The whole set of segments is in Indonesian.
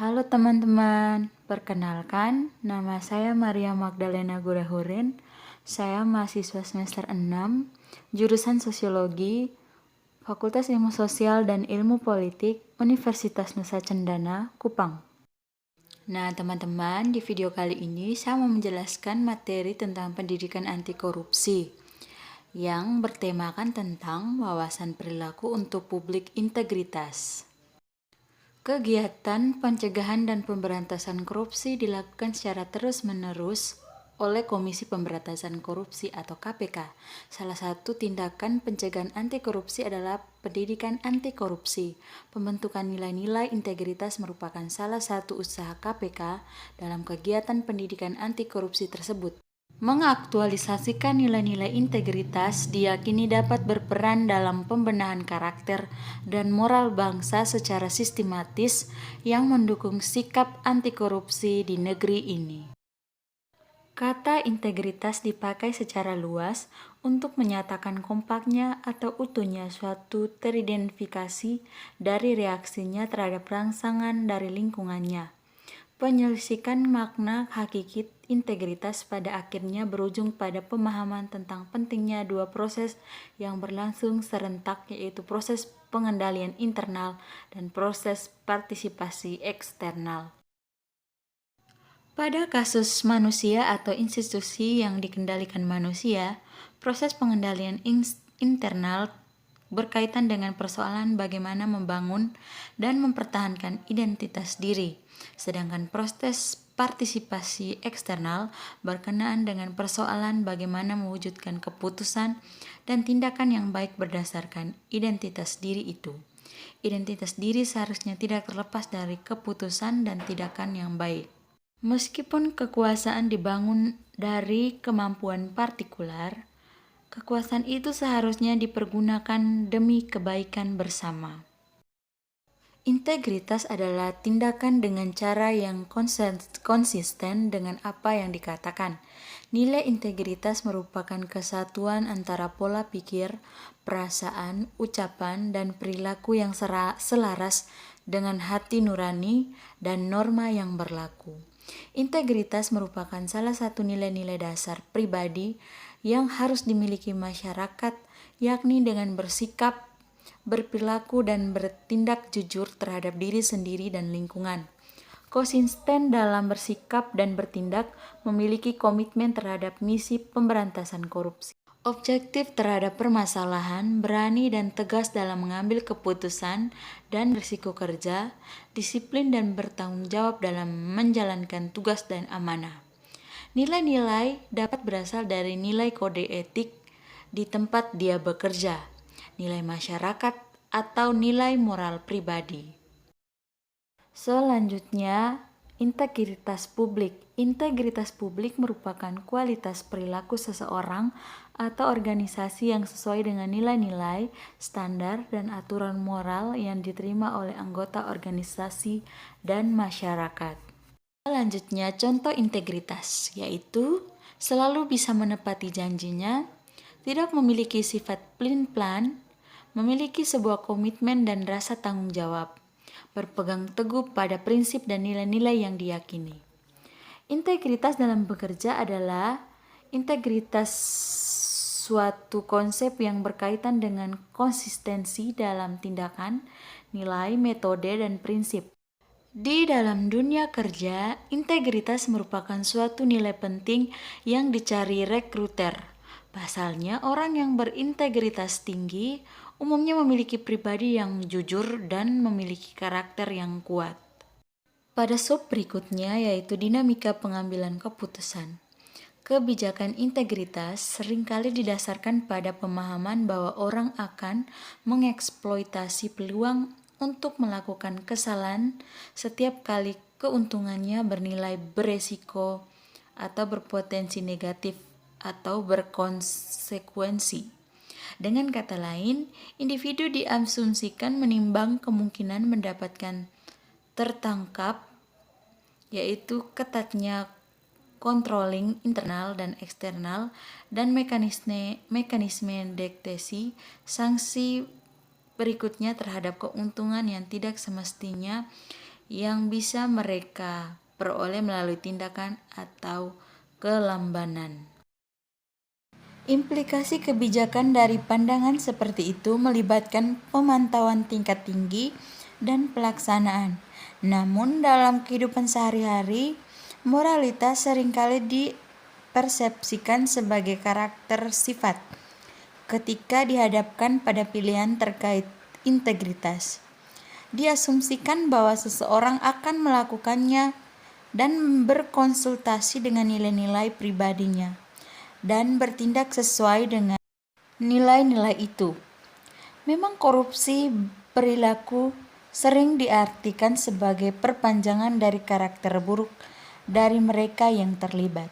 Halo teman-teman, perkenalkan nama saya Maria Magdalena Gurahurin. Saya mahasiswa semester 6, jurusan Sosiologi, Fakultas Ilmu Sosial dan Ilmu Politik, Universitas Nusa Cendana, Kupang. Nah teman-teman, di video kali ini saya mau menjelaskan materi tentang pendidikan anti korupsi yang bertemakan tentang wawasan perilaku untuk publik integritas. Kegiatan pencegahan dan pemberantasan korupsi dilakukan secara terus-menerus oleh Komisi Pemberantasan Korupsi atau KPK. Salah satu tindakan pencegahan anti korupsi adalah pendidikan anti korupsi. Pembentukan nilai-nilai integritas merupakan salah satu usaha KPK dalam kegiatan pendidikan anti korupsi tersebut. Mengaktualisasikan nilai-nilai integritas diyakini dapat berperan dalam pembenahan karakter dan moral bangsa secara sistematis yang mendukung sikap anti korupsi di negeri ini. Kata integritas dipakai secara luas untuk menyatakan kompaknya atau utuhnya suatu teridentifikasi dari reaksinya terhadap rangsangan dari lingkungannya. Penyelisikan makna hakiki integritas pada akhirnya berujung pada pemahaman tentang pentingnya dua proses yang berlangsung serentak, yaitu proses pengendalian internal dan proses partisipasi eksternal. Pada kasus manusia atau institusi yang dikendalikan manusia, proses pengendalian internal berkaitan dengan persoalan bagaimana membangun dan mempertahankan identitas diri, sedangkan proses partisipasi eksternal berkenaan dengan persoalan bagaimana mewujudkan keputusan dan tindakan yang baik berdasarkan identitas diri itu. Identitas diri seharusnya tidak terlepas dari keputusan dan tindakan yang baik. Meskipun kekuasaan dibangun dari kemampuan partikular, kekuasaan itu seharusnya dipergunakan demi kebaikan bersama. Integritas adalah tindakan dengan cara yang konsisten dengan apa yang dikatakan. Nilai integritas merupakan kesatuan antara pola pikir, perasaan, ucapan, dan perilaku yang selaras dengan hati nurani dan norma yang berlaku. Integritas merupakan salah satu nilai-nilai dasar pribadi yang harus dimiliki masyarakat, yakni dengan bersikap, berperilaku, dan bertindak jujur terhadap diri sendiri dan lingkungan. Konsisten dalam bersikap dan bertindak, memiliki komitmen terhadap misi pemberantasan korupsi. Objektif terhadap permasalahan, berani dan tegas dalam mengambil keputusan dan risiko kerja, disiplin dan bertanggung jawab dalam menjalankan tugas dan amanah. Nilai-nilai dapat berasal dari nilai kode etik di tempat dia bekerja, nilai masyarakat, atau nilai moral pribadi. Selanjutnya, integritas publik. Integritas publik merupakan kualitas perilaku seseorang atau organisasi yang sesuai dengan nilai-nilai, standar, dan aturan moral yang diterima oleh anggota organisasi dan masyarakat. Selanjutnya, contoh integritas, yaitu selalu bisa menepati janjinya, tidak memiliki sifat pelin-pelan, memiliki sebuah komitmen dan rasa tanggung jawab, berpegang teguh pada prinsip dan nilai-nilai yang diyakini. Integritas dalam bekerja adalah integritas suatu konsep yang berkaitan dengan konsistensi dalam tindakan, nilai, metode, dan prinsip. Di dalam dunia kerja, integritas merupakan suatu nilai penting yang dicari rekruter. Pasalnya, orang yang berintegritas tinggi umumnya memiliki pribadi yang jujur dan memiliki karakter yang kuat. Pada sub berikutnya, yaitu dinamika pengambilan keputusan. Kebijakan integritas seringkali didasarkan pada pemahaman bahwa orang akan mengeksploitasi peluang untuk melakukan kesalahan setiap kali keuntungannya bernilai beresiko atau berpotensi negatif atau berkonsekuensi. Dengan kata lain, individu diasumsikan menimbang kemungkinan mendapatkan tertangkap, yaitu ketatnya controlling internal dan eksternal, dan mekanisme deteksi sanksi berikutnya terhadap keuntungan yang tidak semestinya yang bisa mereka peroleh melalui tindakan atau kelambanan. Implikasi kebijakan dari pandangan seperti itu melibatkan pemantauan tingkat tinggi dan pelaksanaan. Namun dalam kehidupan sehari-hari, moralitas seringkali dipersepsikan sebagai karakter sifat ketika dihadapkan pada pilihan terkait integritas. Diasumsikan bahwa seseorang akan melakukannya dan berkonsultasi dengan nilai-nilai pribadinya dan bertindak sesuai dengan nilai-nilai itu. Memang korupsi perilaku sering diartikan sebagai perpanjangan dari karakter buruk dari mereka yang terlibat.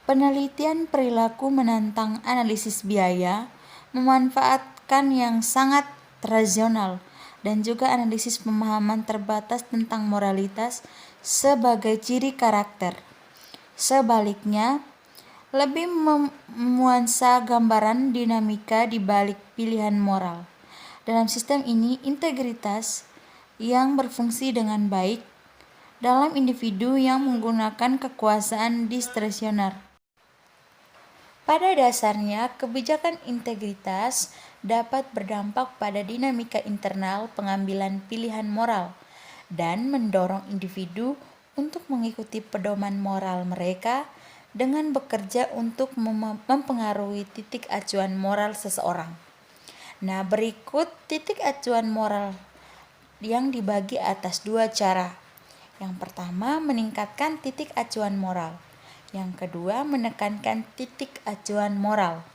Penelitian perilaku menantang analisis biaya, memanfaatkan yang sangat rasional, dan juga analisis pemahaman terbatas tentang moralitas sebagai ciri karakter. Sebaliknya, lebih menuansa gambaran dinamika di balik pilihan moral. Dalam sistem ini, integritas yang berfungsi dengan baik dalam individu yang menggunakan kekuasaan diskresioner. Pada dasarnya, kebijakan integritas dapat berdampak pada dinamika internal pengambilan pilihan moral dan mendorong individu untuk mengikuti pedoman moral mereka dengan bekerja untuk mempengaruhi titik acuan moral seseorang. Nah, berikut titik acuan moral yang dibagi atas dua cara. Yang pertama, meningkatkan titik acuan moral. Yang kedua, menekankan titik acuan moral.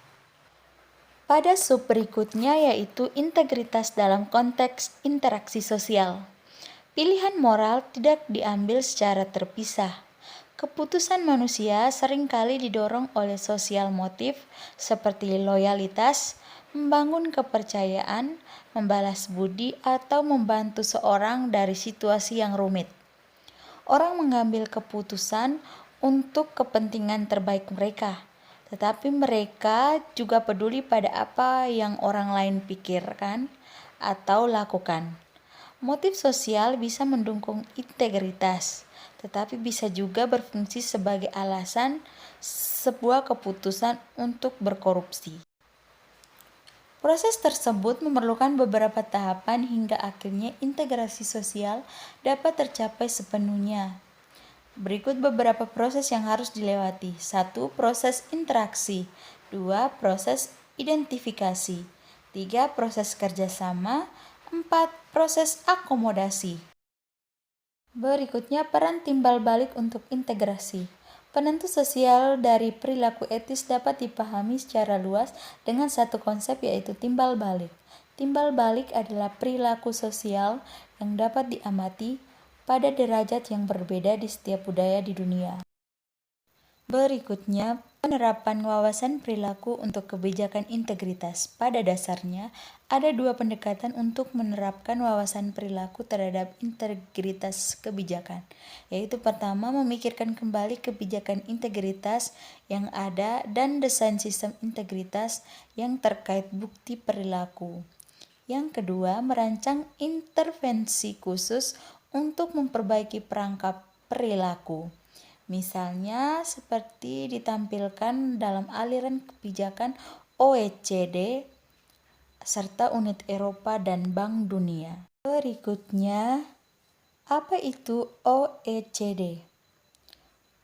Pada sub berikutnya yaitu integritas dalam konteks interaksi sosial. Pilihan moral tidak diambil secara terpisah. Keputusan manusia seringkali didorong oleh sosial motif seperti loyalitas, membangun kepercayaan, membalas budi, atau membantu seorang dari situasi yang rumit. Orang mengambil keputusan untuk kepentingan terbaik mereka, tetapi mereka juga peduli pada apa yang orang lain pikirkan atau lakukan. Motif sosial bisa mendukung integritas, tetapi bisa juga berfungsi sebagai alasan sebuah keputusan untuk berkorupsi. Proses tersebut memerlukan beberapa tahapan hingga akhirnya integrasi sosial dapat tercapai sepenuhnya. Berikut beberapa proses yang harus dilewati. 1. Proses interaksi. 2. Proses identifikasi. 3. Proses kerjasama. 4. Proses akomodasi. Berikutnya peran timbal balik untuk integrasi. Penentu sosial dari perilaku etis dapat dipahami secara luas dengan satu konsep yaitu timbal balik. Timbal balik adalah perilaku sosial yang dapat diamati pada derajat yang berbeda di setiap budaya di dunia. Berikutnya, penerapan wawasan perilaku untuk kebijakan integritas. Pada dasarnya, ada dua pendekatan untuk menerapkan wawasan perilaku terhadap integritas kebijakan, yaitu pertama, memikirkan kembali kebijakan integritas yang ada dan desain sistem integritas yang terkait bukti perilaku. Yang kedua, merancang intervensi khusus untuk memperbaiki perangkap perilaku. Misalnya seperti ditampilkan dalam aliran kebijakan OECD serta Unit Eropa dan Bank Dunia. Berikutnya, apa itu OECD?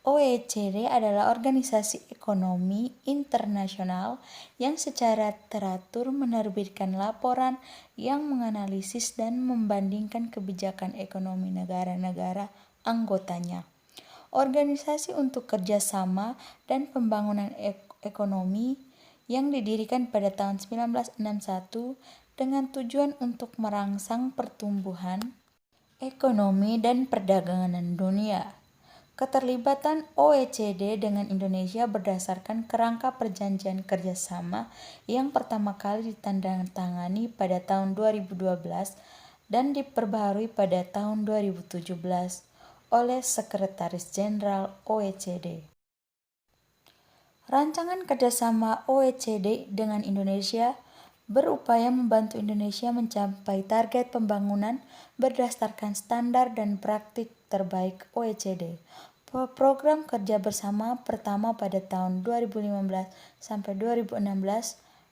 OECD adalah organisasi ekonomi internasional yang secara teratur menerbitkan laporan yang menganalisis dan membandingkan kebijakan ekonomi negara-negara anggotanya. Organisasi untuk kerjasama dan pembangunan ekonomi yang didirikan pada tahun 1961 dengan tujuan untuk merangsang pertumbuhan ekonomi dan perdagangan dunia. Keterlibatan OECD dengan Indonesia berdasarkan kerangka perjanjian kerjasama yang pertama kali ditandatangani pada tahun 2012 dan diperbaharui pada tahun 2017 oleh Sekretaris Jenderal OECD. Rancangan kerjasama OECD dengan Indonesia berupaya membantu Indonesia mencapai target pembangunan berdasarkan standar dan praktik terbaik OECD. Program kerja bersama pertama pada tahun 2015 sampai 2016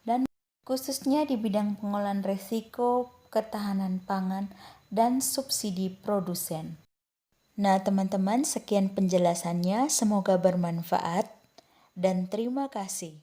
dan khususnya di bidang pengolahan risiko, ketahanan pangan, dan subsidi produsen. Nah, teman-teman, sekian penjelasannya. Semoga bermanfaat dan terima kasih.